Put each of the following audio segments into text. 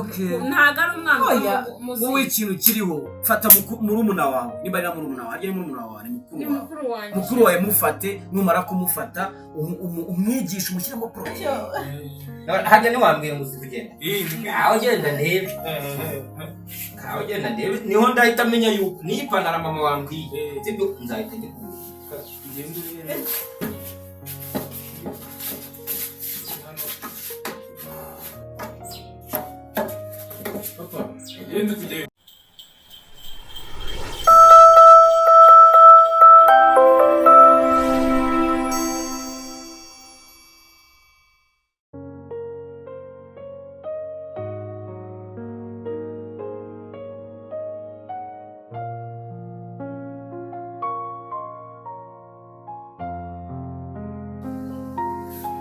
Okay. Ntago ari umwana wowe ikintu kiriho fata murumuna wawe niba ari murumuna wawe ari murumuna wawe ni mukuru wawe mufate numara kumufata umwigisha umushyiramo protein hajya niwambwiye ngo uzigenda aho genda ndebe aho genda ndebe niho ndahita menya yuko niyipantara mama wambwiye sibyo nzahita ngikunda Yenda kujya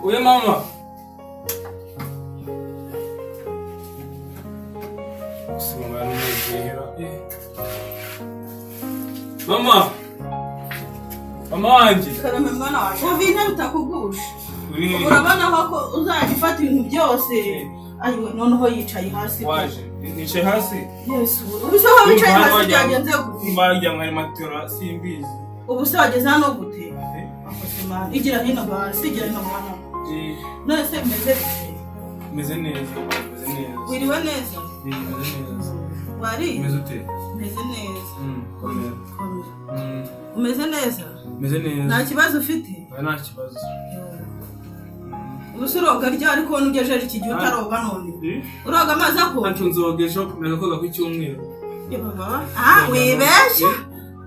Oye mama Mama wanje karame mwana waje havine bitakugusha urabona ko uzagifata ibintu byose ayiwe noneho yicaye hasi waje nicaye hasi Yesu ubusaho wicaye hasi byagenze gute mbajya mwari matora simbizi ubusageze hano gute akosema igira hino hasi igira hino mwana none se meze neza wiriwe neza wari meze ute meze neza meze neza nta kibazo ufite nta kibazo ubusuroga rya ariko nugejeje iki gihe utaroga none uroga amazi ako antu nzogesho kumenya koga ku cyumweru baba wibeshya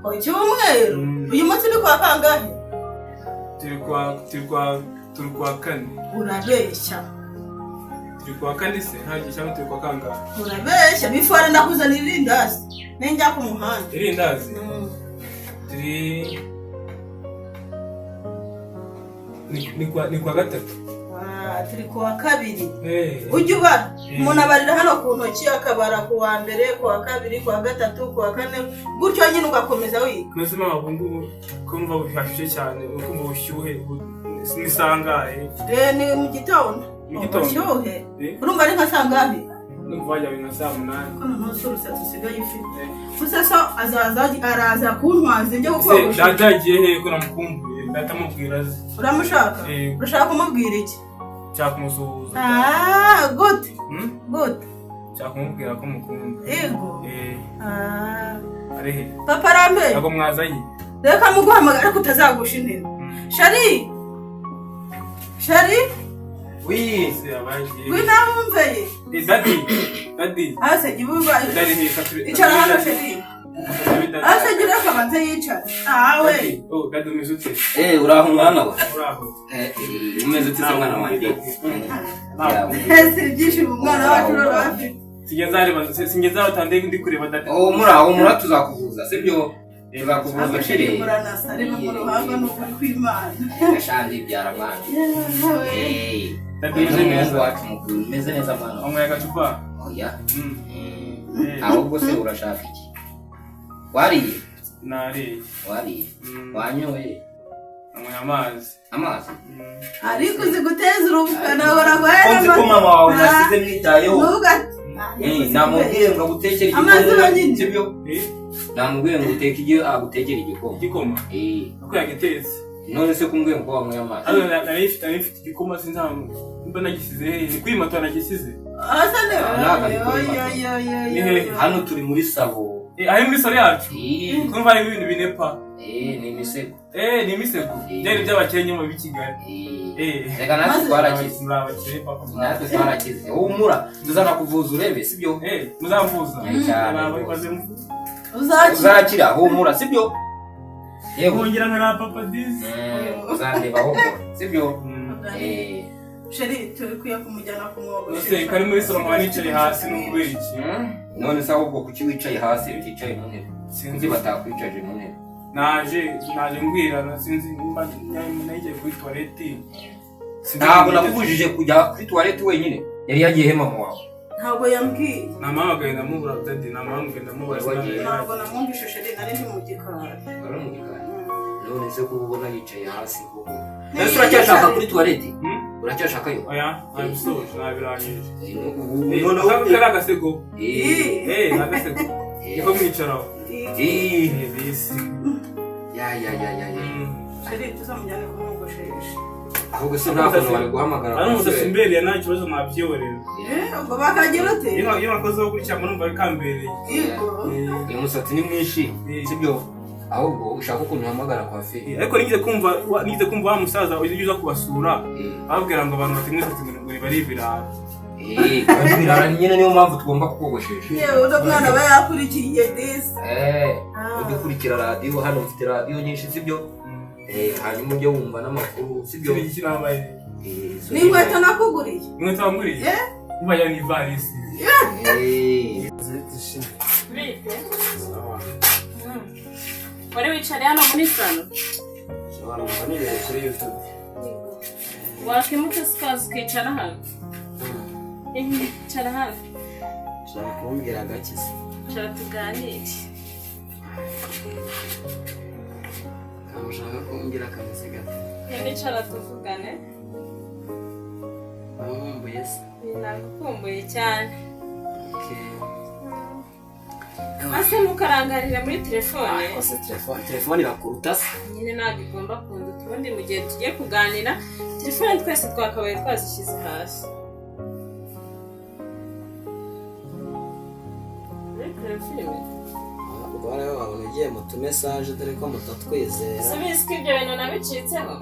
ku cyumweru uyu munsi ni kwa kangahe turi kwa kane urabeshya turi kwa kane se ntagiye cyangwa turi kwa kangahe urabeshya bifora ndakuzanira irindazi nenjya ku muhanda irindazi ni kwa gatatu turi kuwa kabiri ujya ubara umuntu abarira hano ku ntoki akabara ku wa mbere ku wa kabiri ku wa gatatu ku wa kane gutyo nyine ugakomeza wiga mbese mama bungu kumva bushyushye cyane ukumva bushyuhe ni sangahe ni mu gitondo bushyuhe urumva ari nka sangahe numva yajya nka saa 8 ko noneho urusatsi usigaye ufite gusa so araza kuntwaza ibyo gukora ndagiye he ko namukumbuye ndatamubwira azi uramushaka urashaka kumubwira iki cyakumusuhuza good cyakumubwira ko mukunda yego arehe papa rambe nako mwazanye reka muguhamagara ko utazagusha intebe shari oui c'est abaje winamumveye dadi ase gibuba dadi ni icara hano shari ase gira kabanze yicara awe dadi umezute uraho mwana wa uraho umezute se mwana wanjye byishimo umwana wacu rafite singeza batandeye ndi kureba dadi muraho tuzakuvuza sibyo tuzakuvuza shiri muranasare mu ruhanga no kwimana gashandi byara mwana dadi neza wacu mukuru meze neza mwana umwe gacupa oya ahubwo se urashaka iki wariye wariye wanyoye amazi ariko uzi guteza urubukana baragwera ko mama wawe nasize mwitayeho namubwiye ngo gutekere igikoma sibyo namubwiye ngo gutekere igikoma ako yagitetse none se kumbwiye ngo wanywe amazi narifite igikoma sinzamu mba nagisize ni kuri moto nagisize hano turi muri sabo ari muri salo yacu kumva ari ibintu binepa ni imisego ni imisego byari by'abakenya mu Kigali reka natwe twarakize humura tuzana kuvuza urebe sibyo muzamvuza uzakira humura sibyo yego ngira na papa dizi uzandeba humura sibyo sheri turi kuya kumujyana kumwogo ese kari muri salo mwana yicaye hasi n'ubwira iki none se ahubwo kuki wicaye hasi uticaye mu ntebe sinzi batakwicaje mu ntebe naje ngwira sinzi nagiye kuri toilette ntabwo nakubujije kujya kuri toilette wenyine yari yagiye he mama wawe ntabwo yambwiye namamagaye ndamubura dadi namamagaye ndamubura ntabwo namwumvishe sheri nari ndi mu gikari none se ko ubona yicaye hasi koko ese uracyashaka kuri toilette uracyashaka yo oya abisoje nabirangije noneho kari agasego agasego niko mwicaraho bisi ya sheri tuzamujyane kumwogoshesha ahubwo se nta kuntu bari guhamagara ari umusatsi imbereye nta kibazo mwabyiyorera ubwo bakagira ute iyo bakozeho gutya murumva bikambereye uyu musatsi ni mwinshi sibyo ahubwo ushaka ukuntu uhamagara kwa feri ariko nigeze kumva wa musaza uza kubasura ababwira ngo abantu bafite imisatsi ngo bari ibirara kandi ibirara nyine niyo mpamvu tugomba kukogoshesha yewe uno mwana aba yakurikiye disi ujye ukurikira radiyo hano mfite radiyo nyinshi sibyo hanyuma ujye wumva n'amakuru sibyo n'inkweto nakuguriye inkweto wanguriye ubaya ni ivarisi wari wicare hano muri salo wakimutse sikazi ukicara hano icara hano ushaka kumbwira agakiza ushaka tuganire ushaka kumbwira akameze gato nicara tuvugane nkumbuye se nagukumbuye cyane ase mukarangarira muri telefone ose telefone irakuruta se nyine ntabwo igomba kunduta ubundi mu gihe tugiye kuganira telefone twese twakabaye twazishyize hasi filime ubwo rero wabona ugiye mu tumesaje dore ko mutatwizera subizi ko ibyo bintu nabicitseho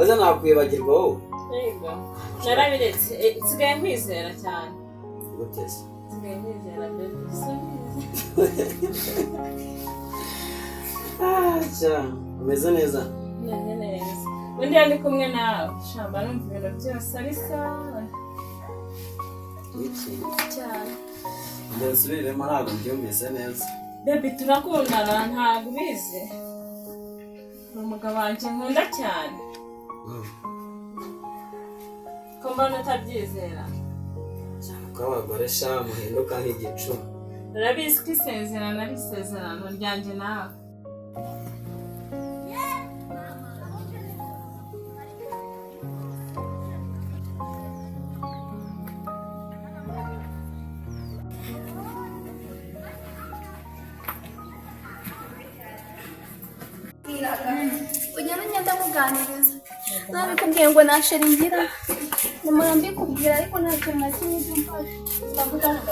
oza nakwibagirwa wowe yego narabiretse nsigaye nkwizera cyane guteze nsigaye nkwizera bebe subizi umeze neza meze neza ubundi iyo ndi kumwe nawe shamba numva ibintu byose ari sawa iki cyane mbere usubiremo ntabwo mbyumvise neza bebi turakundana ntabwo ubizi ni umugabo wanjye nkunda cyane ko mbona utabyizera ko abagore sha muhinduka nk'igicu urabizi ko isezerano ari isezerano ryanjye nawe ujya ngenda muganiriza nabikubwiye ngo nashiringira nyuma mbikubwira ariko nta kintu na kimwe cyumfasha ndavuga ngo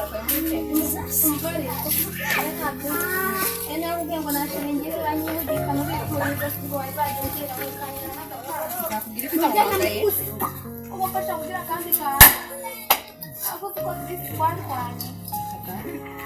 nabikubwiye ngo nashiringira uranyihugika nubikuriza ngo wazagera mukanya n'agapara ubafasha kugira kandi kawe ako tuko twatwanye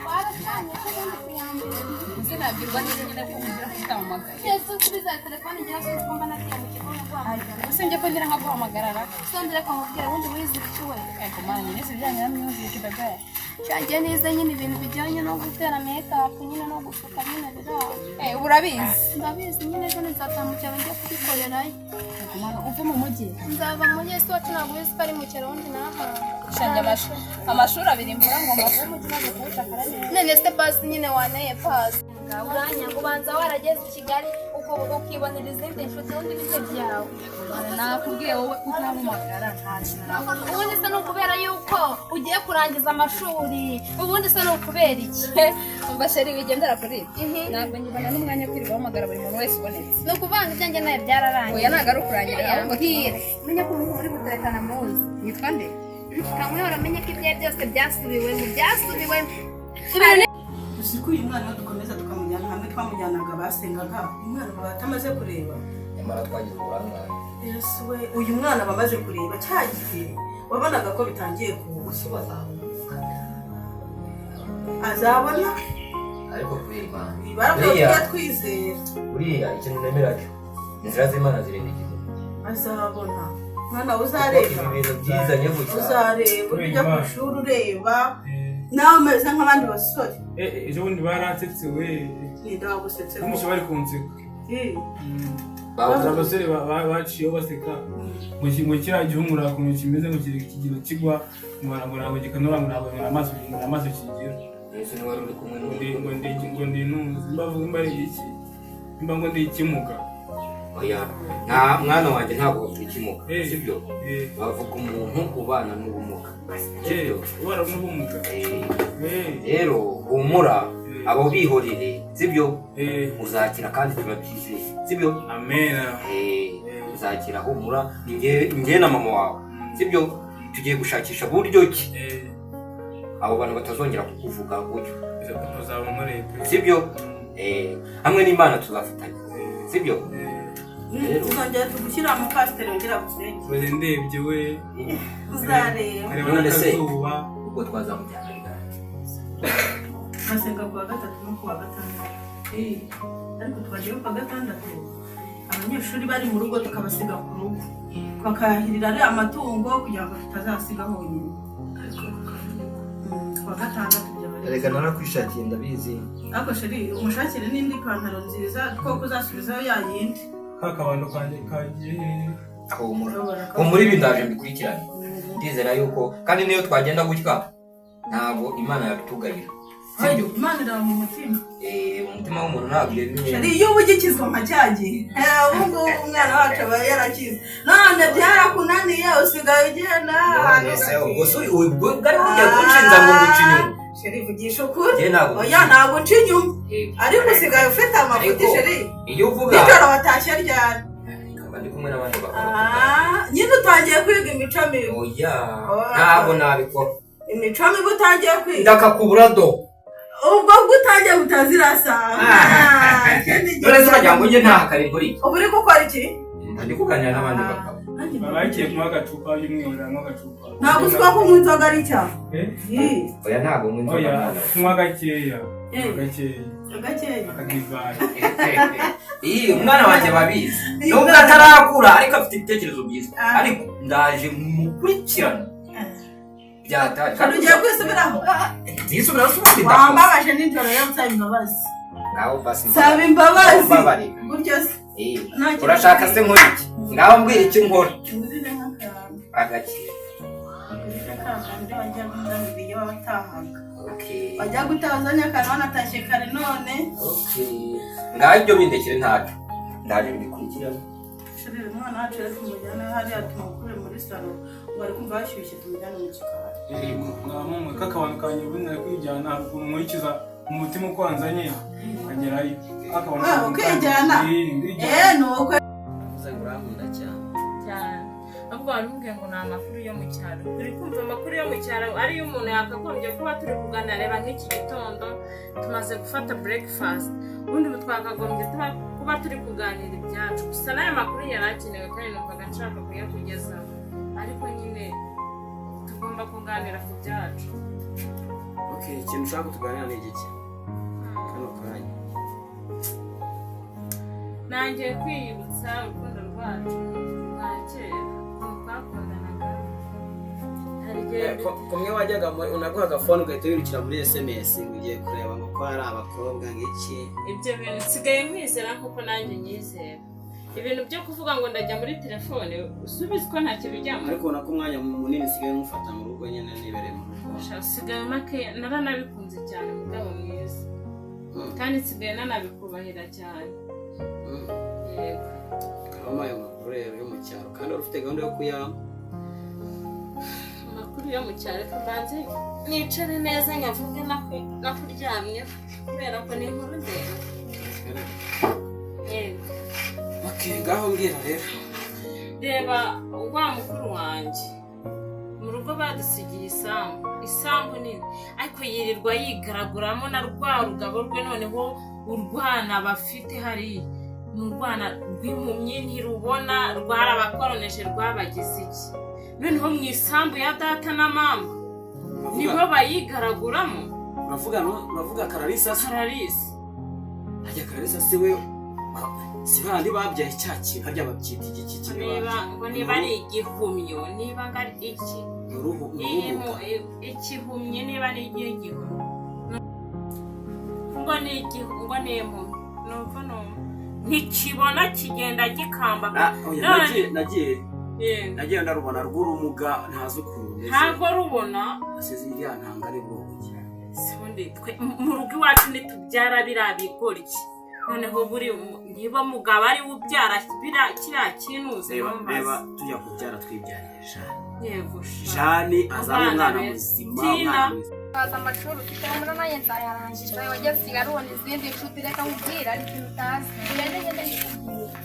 twaracanye kandi kuyambere nabwirwa neza nyine ko mugira kutamuhamagara yesu kubiza telefone ngira se kumba nagiye mu kigo guhamagara ese njye ko ngira nka guhamagarara sondera kumubwira ubundi wize iki we ego mana nyine se bijyanye n'imyumvire kidagaya cyanjye neza nyine ibintu bijyanye no gutera make-up nyine no gusuka nyine biraho urabizi ndabizi nyine ejo nzataha mu cyaro njya kubikorerayo ego mana uve mu mujyi nzava mu mujyi ese wacu ntabwo ubizi ko ari mu cyaro wundi nahanga shanje amashuri abiri mbura ngomba kuba umujyi maze kuwucakara neza none se pasi nyine waneye pasi uranya ubanza warageze i Kigali ukibonera izindi nshuti ubundi bite byawe nakubwiye wowe utamuhamagara nta kintu nakubwira ubundi se ni ukubera yuko ugiye kurangiza amashuri ubundi se ni ukubera iki ubwo sheri wigendera kuri ibi ntabwo nyibona n'umwanya wo kwirirwa uhamagara buri muntu wese ubonetse ni ukuvanga ibyanjye nawe byararangiye oya ntabwo ari ukurangira ahubwo hire menya ko umuntu uri guterekana muzi yitwa nde kamwihora amenye ko ibye byose byasubiwemo uzi ko uyu mwana dukomeza tukamujyana hamwe twamujyanaga basengaga umwana baba atamaze kureba nyamara twagize uburangare yesu we uyu mwana bamaze kureba cya gihe wabonaga ko bitangiye kuwusubaza azabona ariko kubera imana baravuga twizera buriya ikintu nemera cyo inzira z'imana zirinda igihe azabona mwana uzareba ibintu byizanye gutya uzareba ujya ku ishuri ureba nawe umeze nk'abandi basore ejo bundi baransetse we ndagusetse umushe bari kunseka bavuga abasore baciyeho baseka ngo kiriya gihumura ukuntu kimeze ngo kigira kigwa ngo ntabwo gikanura ngo ntabwo amaso kigira wari uri kumwe ngo ndi intuzi mbavuga mba ari iki mba ngo ndi ikimuga oya nta mwana wanjye ntabwo bakikimuka sibyo bavuga umuntu ubana n'ubumuga sibyo ubana n'ubumuga rero humura abo bihorere sibyo uzakira kandi turabyizeye sibyo amena uzakira humura njye na mama wawe sibyo tugiye gushakisha buryo ki abo bantu batazongera kukuvuga gutyo sibyo hamwe n'Imana tuzafatanya sibyo tuzongera tugushyira mu pasiteri ugira gusenge uze ndebye we uzareba none se ubwo twazamujyana rigana basenga kuwa gatatu no kuwa gatandatu ariko twagiye kuwa gatandatu abanyeshuri bari mu rugo tukabasiga ku rugo bakahirira ari amatungo kugira ngo tutazasiga honyine kuwa gatandatu reka narakwishakiye ndabizi ariko sheri umushakire n'indi pantaro nziza two kuzasubizaho yayindi kakabando kanjye kagiye humura ibi ndaje mbikurikirane ndizera yuko kandi niyo twagenda gutya ntabwo Imana yabitugayira sibyo Imana iri mu mutima umutima w'umuntu ntabwo yemeye sheri iyo ubugikizwa amacyagiye ubu ngubu umwana wacu aba yarakize none byarakunaniye usigaye ugenda ubwo bwari bugiye kunshinja ngo nguce inyuma sheri vugisha ukuri oya ntabwo uca inyuma ariko usigaye ufite amafuti sheri iyo uvuga nijoro watashye ryari ndi kumwe n'abandi bakora nyine utangiye kwiga imico mibi oya ntabwo nabikora imico mibi utangiye kwiga ndakakubura do ubwo utangiye butazirasa dore zirajya ngo njye ntahakare kuri ubu uri gukora iki ndi kuganira n'abandi bakaba babakiye kunywa agacupa y'umweru n'agacupa ntabwo uziko kunywa inzoga ari icyaha oya ntabwo nywa inzoga kunywa gakeya iyi umwana wanjye babizi nubwo atarakura ariko afite ibitekerezo byiza ariko ndaje mukurikirana byatari kandi ugiye kwisubiraho wambabaje nijoro yo nsaba imbabazi saba imbabazi buryo se urashaka se nkora iki ngaho mbwira icyo nkora agakira bajya gutazanya akantu wanatashye kare none ngaho ibyo bindekere ntacyo ndaje mbikurikirana shirira umwana wacu rero tumujyane hariya tumukure muri salo ngo ari kumva hashyushye tumujyane mu gikari mama kakabano kanjye ubundi nari kwijyana ukuntu nkurikiza umutima uko wanzanye nkagerayo ukijyana ni uko urankunda cyane ahubwo warumubwiye ngo ni amakuru yo mu cyaro turi kumva amakuru yo mu cyaro ariyo umuntu yakagombye kuba turi kuganira reba nk'iki gitondo tumaze gufata breakfast ubundi twakagombye kuba turi kuganira ibyacu gusa n'aya makuru yari akenewe kandi numvaga nshaka kuyakugezaho ariko nyine tugomba kuganira ku byacu ikintu ushaka kutuganira ni igiki kano kanya nanjye kwiyibutsa urukundo rwacu rwa kera twakundanaga kumwe wajyaga unaguha agafone ugahita wirukira muri SMS ngo ugiye kureba ngo ko hari abakobwa ngiki ibyo bintu nsigaye nkwizera nk'uko nanjye nyizera ibintu byo kuvuga ngo ndajya muri telefone usubize ko ntacyo bijyamo ariko ubona ko umwanya munini usigaye mufata mu rugo nyine nibereye mu rugo usigaye make naranabikunze cyane mugabo mwiza kandi nsigaye nanabikubahira cyane yego kabamo ayo makuru rero yo mu cyaro kandi wari ufite gahunda yo kuyama amakuru yo mu cyaro kabanze nicare neza nyavuge nakuryamye kubera ko ni inkuru ndende yego ngaho mbwira rero reba wa mukuru wanjye mu rugo badusigiye isambu nini ariko yirirwa yigaraguramo na rwa rugabo rwe noneho urwana bafite hariya ni urwana rw'impumyi ntirubona rwarabakoroneje rwabagize iki noneho mu isambu ya data na mama nibo bayigaraguramo uravuga Kararisa hajya Kararisa se we si bandi babyaye cya kintu harya babyita igiki niba ari igihumyo niba ari iki ikihumye niba ari igihumyo ngo ni impumyi nuko ntikibona kigenda gikamba nagiye ndarubona rw'urumuga ntazi ukuntu umeze ntabwo rubona asize iriya ntanga ari bwo mu rugo iwacu ntitubyara biriya bigoryi noneho buri niba mugabo ari we ubyara kiriya kinuze reba tujya kubyara twibyariye Jane. yego Jane azaba umwana muzima, umwana mwiza. Baza amashuri ufite muri nanjye nzayarangiza wageze kigali ubona izindi nshuti reka nkubwira ari ikintu utazi ngende nikubwira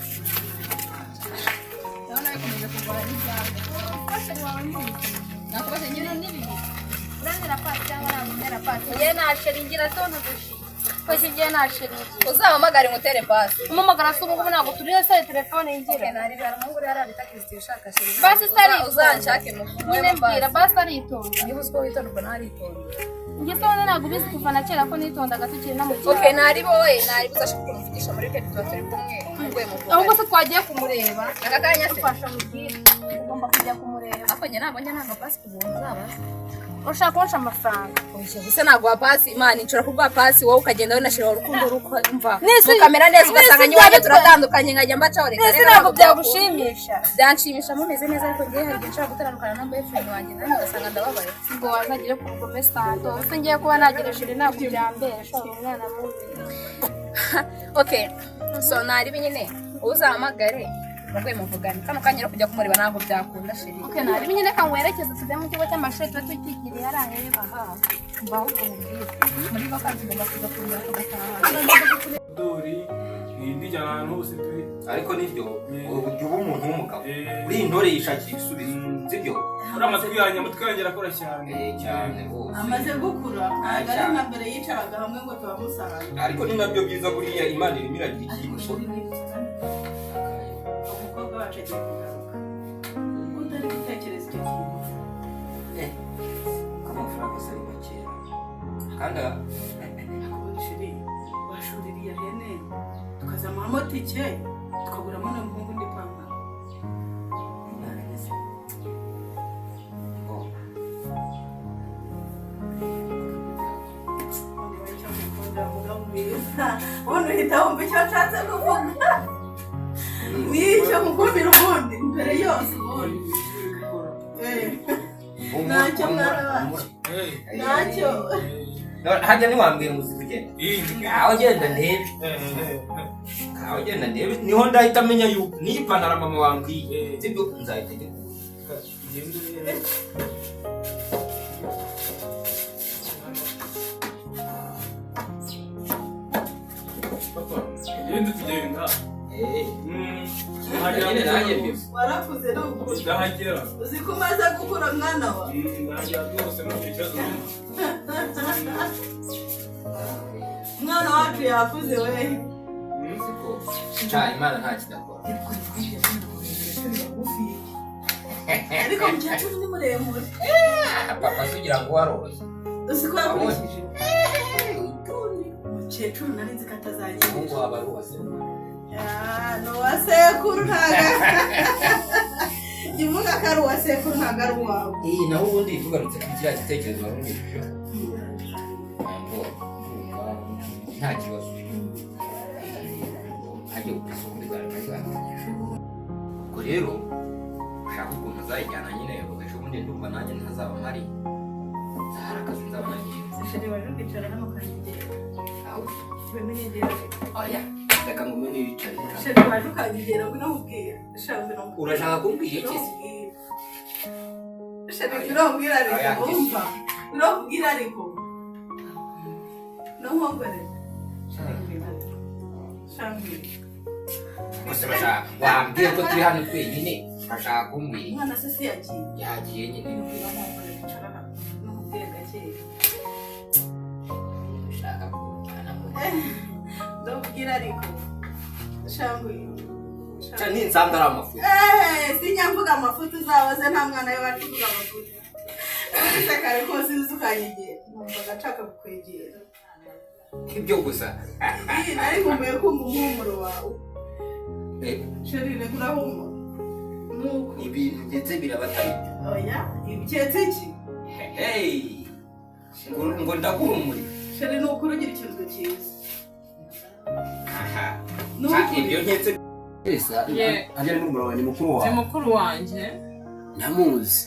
ndabona bikomeje kurwara n'ibyago ufashe wawe ntuzi nakubaze nyine n'ibihe urangera pasi cyangwa nagutera pasi njyewe nashiringira tonto dushi twese njyewe nashiringira uzahamagare ngutere pasi umamagara si ubu ngubu ntabwo turiho se telefone yinjira naribara umuhungu rero arabita Kristo ushaka shiringira basi sari uzanshake mu nyine mbwira basi aritonda niba uziko witonda ubwo ntaritonda njye se wenda ntabwo ubizi kuva na kera ko nitondaga tukiri no mu cyaro okay nari boye nari buzashe kumuvugisha muri kete tuba turi kumwe ngwe mu ahubwo se twagiye kumureba aka kanya se ufasha mubwira ugomba kujya kumureba ako njye ntabwo njye ntabwo pasi kubunza zaba ushaka kunsha amafaranga oye gusa ntabwo wa pasi imana inshura kuguha pasi wowe ukagenda winashira urukundo ruko umva mukamera neza ugasanga nyiwaje turatandukanye nkajya mbacaho reka rero ntabwo byagushimisha byanshimisha mumeze neza ariko ngiye hari igihe nshaka gutandukana na boyfriend wanjye nanjye ugasanga ndababaye ngo wazagire ku rugome sando ese ngiye kuba nageresheje ntabwo byambere ashobora umwana mubi okay so nari nyine uzahamagare mugwe muvugane kano kanya kujya kumureba ntabwo byakunda sheri okay nari nyine kangwerekeza tujya mu kigo cy'amashuri tuba tukikiriye araheba aha mbaho kumubwira muri vakansi ngomba kuza kurya kugataha dori ndi ahantu hose turi ariko nibyo uburyo umuntu w'umugabo uri intore yishakira ibisubizo sibyo uri amatwi yanjye arakora cyane cyane rwose amaze gukura ntabwo ari nka mbere yicaraga hamwe ngo tubamusarane ariko ni nabyo byiza buriya imana irimo iragira ikintu umukobwa wacu agiye kugaruka utari gutekereza icyo kintu ko amafaranga asa ari makeya kandi shiri washuririye hene tukazamuhamo tike tukaguramo n'umuhungu undi pampa ubundi uhita wumva icyo nshatse kuvuga nicyo mukundira ubundi mbere yose ubundi ntacyo mwana wacu ntacyo hajya ntiwambwira ngo uzi kugenda aho genda ndebe aho genda ndebe niho ndahita amenya yuko niyo ipantaro mama wambwiye sibyo nzahita njya tugenda warakuze n'ukuri uzi ko umaze gukura mwana wa mwana wacu yakuze we imana nta kidakora ariko mukecuru ni muremure papa kugira ngo waroroshye uzi ko yakurikije umukecuru nari nzi ko atazagira umuhungu waba rwose ni uwa sekuru ntago kivuga ko ari uwa sekuru ntago ari uwawe naho ubundi tugarutse kuri kiriya gitekerezo warumvise nta kibazo ajya gukora kuri garagaza ubwo rero ushaka ukuntu azayijyana nyine ejo bundi ndumva nanjye ntazaba mpari zahara akazi nzaba nagiye sheri waje kwicara hano ukanyegera aho wemenyegera oya reka ngume niyicare sheri waje ukanyegera ngo namubwira urashaka kumbwira iki sheri birambwira ariko umva birambwira ariko n'umugore gusa bashaka wambwiye ko turi hano twenyine bashaka kumbwira umwana se si yagiye nyine n'umubwire gakeya ushaka kujyana mu ndabwira ariko shambuye ninsanga ari amafuta sinyamvuga amafuta uzabaze nta mwana we wacukuga amafuta ese kare kose uzi ukanyegera numvaga nshaka kukwegera ibyo gusa nari nkumbuye kumva umuhumuro wawe sheri reka urahumura nuko ibintu ndetse birabatari oya ibiketse iki ngo ndaguhumurira sheri ni ukuri ugira ikintu cyiza ibyo nketse hajya n'umuriro wanjye mukuru wawe ni mukuru wanjye nyamuzi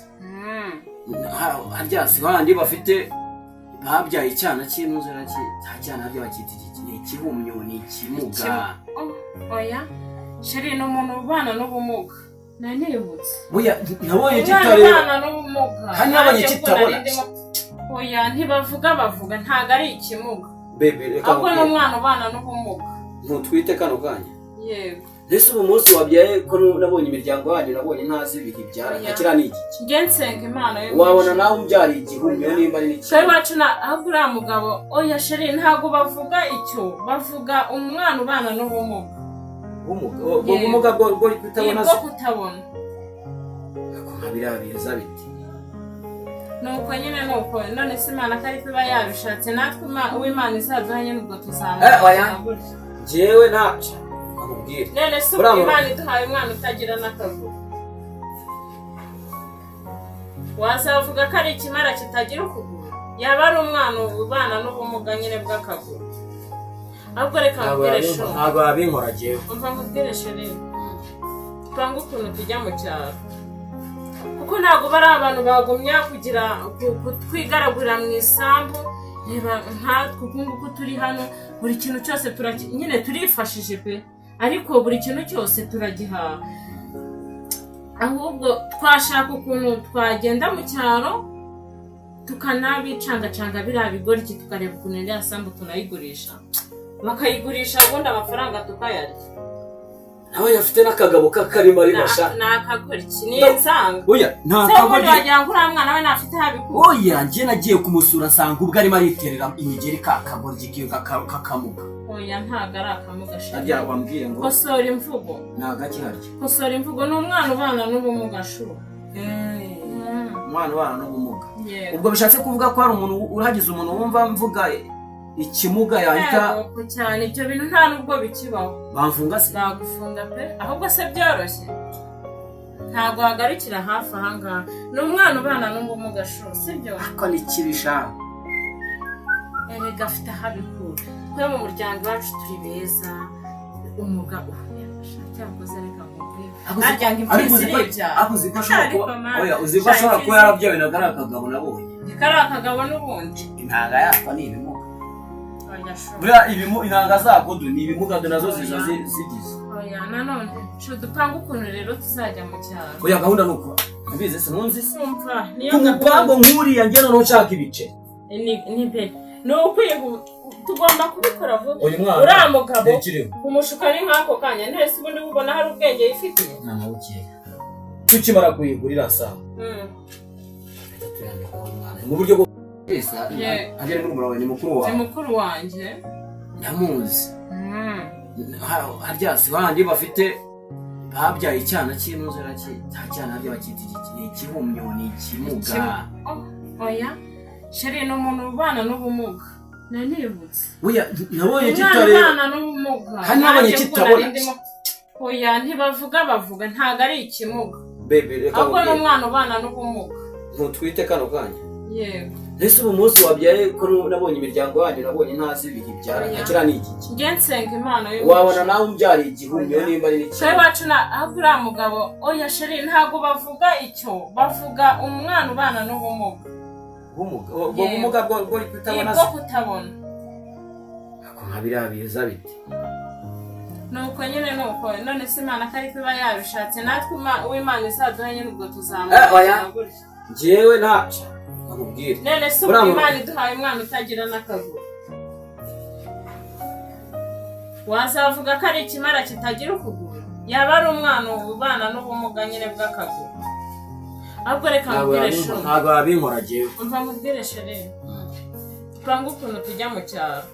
harya si bandi bafite babyaye icyana cy'inuzera cya cyana byo bakita iki ni ikibumyo ni ikimuga. Oya sheri ni umuntu ubana n'ubumuga nanibutse. Oya nabonye kitareba ubana n'ubumuga hano nabonye kitabona. Oya ntibavuga bavuga ntago ari ikimuga bebe reka ahubwo ni umwana ubana n'ubumuga. Ntutwite kano kanya yego Nese ubu munsi wabyaye ko nabonye imiryango yanyu nabonye ntazi ibihe byara akira ni iki ngensenga Imana yo wabona nawe umbyari igihumyo nimba ari n'iki Sheri wacu na ahubwo uriya mugabo oya sheri ntago bavuga icyo bavuga umwana ubana n'ubumuga. ubumuga bwo kutabona bwo kutabona birabiza biti nuko nyine nuko none se Imana kari kuba yabishatse natwe uw'Imana izaduhanye nubwo tuzamenya. Oya jewe ntaca amubwire none se Imana iduhaye umwana utagira n'akaguru wazavuga ko ari ikimara kitagira ukuguru yaba ari umwana ubana n'ubumuga nyine bw'akaguru. ahubwo reka mubwiresho ntabwo yabinkora jewe umva mubwiresho rero twanga ukuntu tujya mu cyaro kuko ntabwo bari abantu bagumya kugira kutwigaragurira mu isambu reba nkatwe ukunguku turi hano buri kintu cyose nyine turifashije pe ariko buri kintu cyose turagihaha. ahubwo twashaka ukuntu twagenda mu cyaro tukanabicangacanga biriya bigori tukareba ukuntu iriya sambu tunayigurisha bakayigurisha ubundi amafaranga tukayarya. nawe yafite n'akagabo k'akarima ari nasha nakagori ni insanga oya nta kagori wagira ngo uriya mwana we ntafite habikuru. oya njye nagiye kumusura nsanga ubwo arimo ariterera imigeri kakagori kakamuga. oya ntago ari akamuga shaka arya wambwiye ngo kosora imvugo nagakiharya kosora imvugo ni umwana ubana n'ubumuga shuru. umwana ubana n'ubumuga ubwo bishatse kuvuga ko hari umuntu uragize umuntu wumva mvuga ikimuga yahita cyane ibyo bintu nta nubwo bikibaho bamfunga se bagufunga pe ahubwo se byoroshye ntabwo hagarukira hafi ahangaha ni umwana ubana n'ubumuga shuru sibyo ako ni kibisha erega afite ahabikura twe mu muryango wacu turi beza umugabo cyakoze reka mubwire naryange imfizi iribya uzi ko ashobora kuba yarabyawe na kariya kagabo nabonye kariya kagabo n'ubundi intanga yako ni ibimuga buriya intanga zako ni ibimuga nazo ziza zigize. oya nanone dupange ukuntu rero tuzajya mu cyaro. oya gahunda ni uko ntabizi se nunzi se niyo mupango nk'uriya njye noneho nshaka ibice ni ukwihuta tugomba kubikora vuba. uriya mugabo kumushuka ni nk'ako kanya ntese ubundi ubona hari ubwenge yifitiye tukimara kuyigurira sawa mu buryo bwo agera n'umuriro wawe ni mukuru wanjye ndamuzi harya si bandi bafite babyaye icyana cy'inuzera cya cyana byo bakita iki ni ikibumyo ni ikimuga. oya sheri ni umuntu ubana n'ubumuga nanibutse. oya nabonye kitareba ubana n'ubumuga hano nabonye kitabona. oya ntibavuga bavuga ntago ari ikimuga bebe reka ahubwo ni umwana ubana n'ubumuga. ntutwite kano kanya yego Nese ubu munsi wabyaye ko nabonye imiryango yanyu nabonye ntazi ibihe byara akira ni iki ngensenga Imana yo wabona nawe umbyari igihumyo nimba ari n'iki Sheri wacu na ahubwo uriya mugabo oya sheri ntago bavuga icyo bavuga umwana ubana n'ubumuga. ubumuga bwo kutabona bwo kutabona ako birabiza biti nuko nyine nuko none se Imana kari kuba yabishatse natwe uw'Imana izaduhanye nubwo tuzamenya. oya jewe ntaca amubwire none se Imana iduhaye umwana utagira n'akaguru wazavuga ko ari ikimara kitagira ukuguru yaba ari umwana ubana n'ubumuga nyine bw'akaguru. ahubwo reka mubwiresho ntabwo yabinkora jewe umva mubwiresho rero twanga ukuntu tujya mu cyaro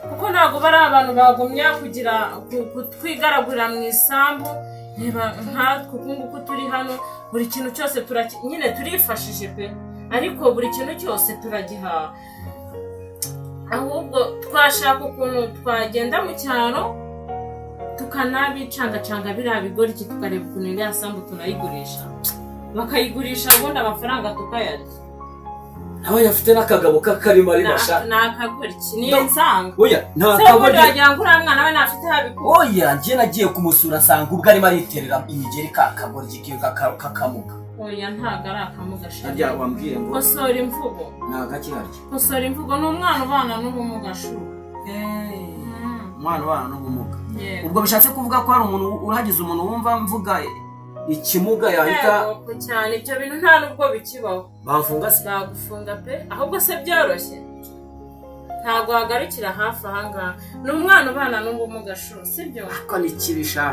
kuko ntabwo bari abantu bagumya kugira kutwigaragurira mu isambu reba nkatwe ukunguku turi hano buri kintu cyose nyine turifashije pe ariko buri kintu cyose turagihaha. ahubwo twashaka ukuntu twagenda mu cyaro tukanabicangacanga biriya bigori tukareba ukuntu iriya sambu tunayigurisha bakayigurisha ubundi amafaranga tukayarya. nawe yafite n'akagabo k'akarima ari nasha nakagori ni insanga oya nta kagori wagira ngo uriya mwana we ntafite habikuru. oya njye nagiye kumusura nsanga ubwo arimo ariterera imigeri kakagori kakamuga. oya ntago ari akamuga sheri harya wambwiye ngo kosora imvugo nagaki harya kosora imvugo ni umwana ubana n'ubumuga shuri umwana ubana n'ubumuga yego ubwo bishatse kuvuga ko hari umuntu urahagize umuntu wumva mvuga ikimuga yahita yego cyane ibyo bintu nta nubwo bikibaho bamfunga se bagufunga pe ahubwo se byoroshye ntabwo wagarukira hafi ahangaha ni umwana ubana n'ubumuga shuri sibyo ko ni kibisha